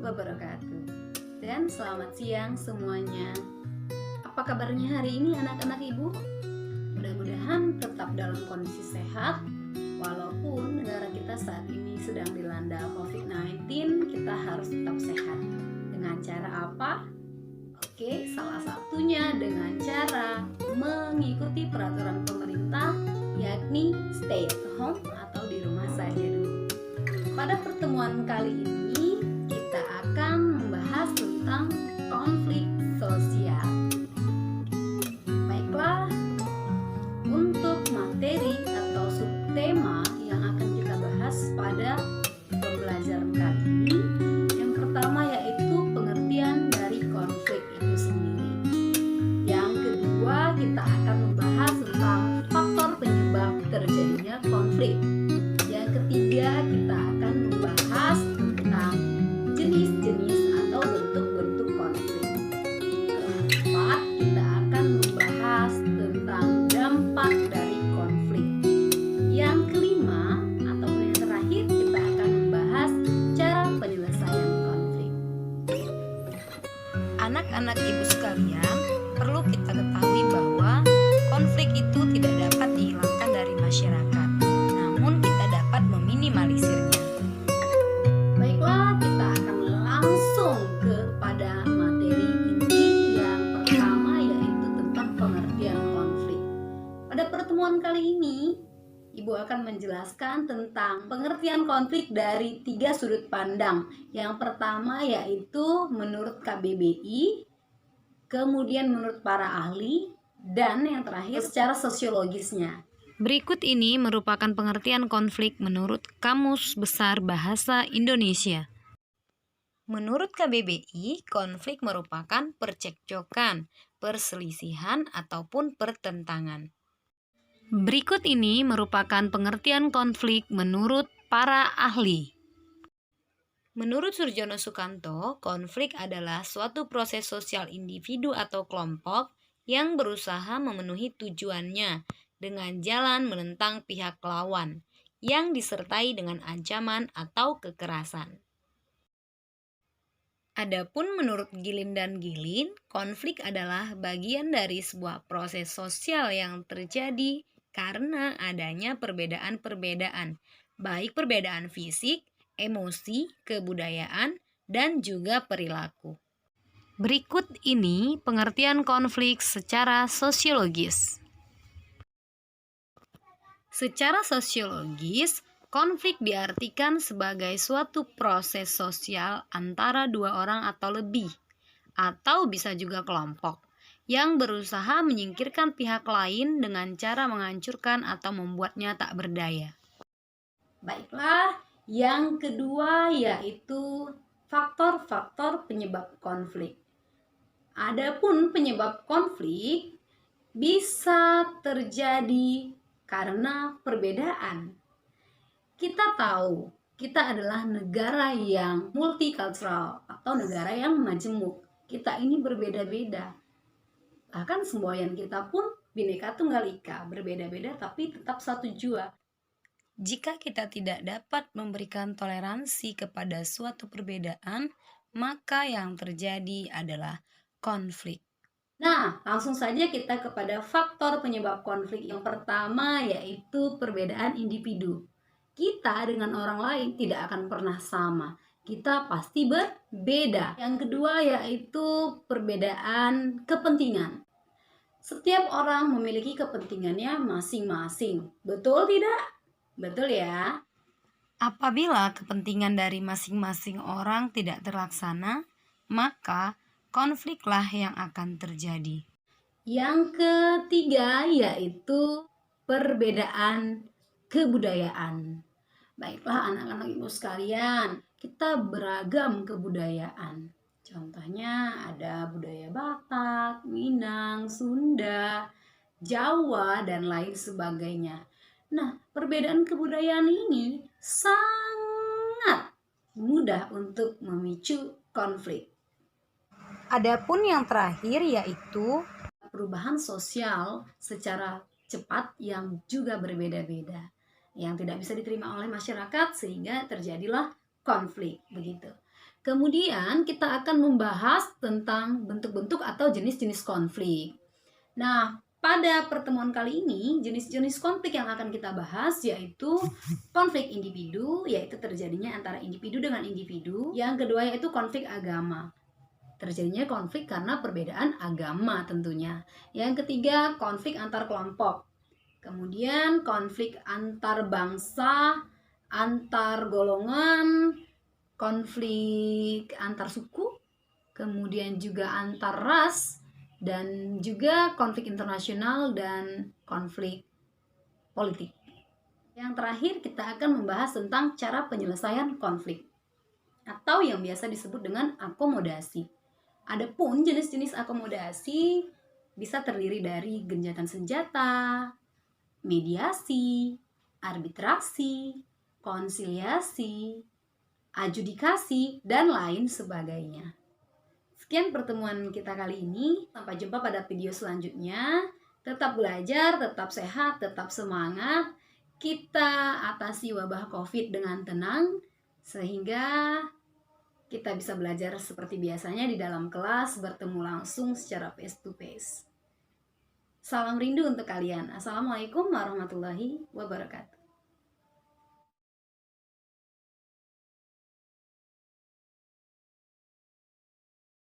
wabarakatuh. Dan selamat siang semuanya. Apa kabarnya hari ini anak-anak ibu? Mudah-mudahan tetap dalam kondisi sehat. Walaupun negara kita saat ini sedang dilanda COVID-19, kita harus tetap sehat. Dengan cara apa? Oke, salah satunya dengan cara mengikuti peraturan pemerintah, yakni stay at home atau di rumah saja dulu. Pada pertemuan kali ini, kita akan membahas tentang konflik sosial. Baiklah, untuk materi atau subtema yang akan kita bahas pada pembelajaran kali ini, yang pertama yaitu pengertian dari konflik itu sendiri. Yang kedua, kita akan membahas tentang faktor penyebab terjadinya konflik. Yang ketiga, kita akan membahas tentang jenis-jenis atau bentuk-bentuk konflik. Keempat, kita akan membahas tentang dampak dari konflik. Yang kelima, atau yang terakhir, kita akan membahas cara penyelesaian konflik. Anak-anak ibu sekalian, perlu kita ketahui bahwa konflik itu tidak dapat dihilangkan dari masyarakat, namun kita dapat meminimalisirnya. Baiklah, kita akan langsung kepada materi inti yang pertama, yaitu tentang pengertian konflik. Pada pertemuan kali ini, Ibu akan menjelaskan tentang pengertian konflik dari 3 sudut pandang. Yang pertama yaitu menurut KBBI, kemudian menurut para ahli, dan yang terakhir secara sosiologisnya. Berikut ini merupakan pengertian konflik menurut Kamus Besar Bahasa Indonesia. Menurut KBBI, konflik merupakan percekcokan, perselisihan, ataupun pertentangan. Berikut ini merupakan pengertian konflik menurut para ahli. Menurut Surjono Sukanto, konflik adalah suatu proses sosial individu atau kelompok yang berusaha memenuhi tujuannya dengan jalan menentang pihak lawan yang disertai dengan ancaman atau kekerasan. Adapun menurut Gilin dan Gilin, konflik adalah bagian dari sebuah proses sosial yang terjadi karena adanya perbedaan-perbedaan, baik perbedaan fisik, emosi, kebudayaan, dan juga perilaku. Berikut ini pengertian konflik secara sosiologis. Secara sosiologis, konflik diartikan sebagai suatu proses sosial antara dua orang atau lebih, atau bisa juga kelompok, yang berusaha menyingkirkan pihak lain dengan cara menghancurkan atau membuatnya tak berdaya. Baiklah, yang kedua yaitu faktor-faktor penyebab konflik. Adapun penyebab konflik bisa terjadi karena perbedaan. Kita tahu, kita adalah negara yang multicultural atau negara yang majemuk. Kita ini berbeda-beda. Bahkan semboyan kita pun Bhinneka Tunggal Ika, berbeda-beda tapi tetap satu jua. Jika kita tidak dapat memberikan toleransi kepada suatu perbedaan, maka yang terjadi adalah konflik. Nah, langsung saja kita kepada faktor penyebab konflik. Yang pertama yaitu perbedaan individu. Kita dengan orang lain tidak akan pernah sama. Kita pasti berbeda. Yang kedua yaitu perbedaan kepentingan. Setiap orang memiliki kepentingannya masing-masing. Betul tidak? Betul ya. Apabila kepentingan dari masing-masing orang tidak terlaksana, maka konfliklah yang akan terjadi. Yang ketiga yaitu perbedaan kebudayaan. Baiklah anak-anak ibu sekalian, kita beragam kebudayaan. Contohnya ada budaya Batak, Minang, Sunda, Jawa, dan lain sebagainya. Nah, perbedaan kebudayaan ini sangat mudah untuk memicu konflik. Adapun yang terakhir yaitu perubahan sosial secara cepat yang juga berbeda-beda, yang tidak bisa diterima oleh masyarakat sehingga terjadilah konflik begitu. Kemudian kita akan membahas tentang bentuk-bentuk atau jenis-jenis konflik. Nah, pada pertemuan kali ini, jenis-jenis konflik yang akan kita bahas yaitu konflik individu, yaitu terjadinya antara individu dengan individu. Yang kedua yaitu konflik agama. Terjadinya konflik karena perbedaan agama tentunya. Yang ketiga, konflik antar kelompok. Kemudian konflik antar bangsa, antar golongan, konflik antar suku, kemudian juga antar ras, dan juga konflik internasional dan konflik politik. Yang terakhir kita akan membahas tentang cara penyelesaian konflik atau yang biasa disebut dengan akomodasi. Adapun jenis-jenis akomodasi bisa terdiri dari gencatan senjata, mediasi, arbitrasi, konsiliasi, adjudikasi, dan lain sebagainya. Sekian pertemuan kita kali ini. Sampai jumpa pada video selanjutnya. Tetap belajar, tetap sehat, tetap semangat. Kita atasi wabah COVID dengan tenang sehingga kita bisa belajar seperti biasanya di dalam kelas, bertemu langsung secara face to face. Salam rindu untuk kalian. Assalamualaikum warahmatullahi wabarakatuh.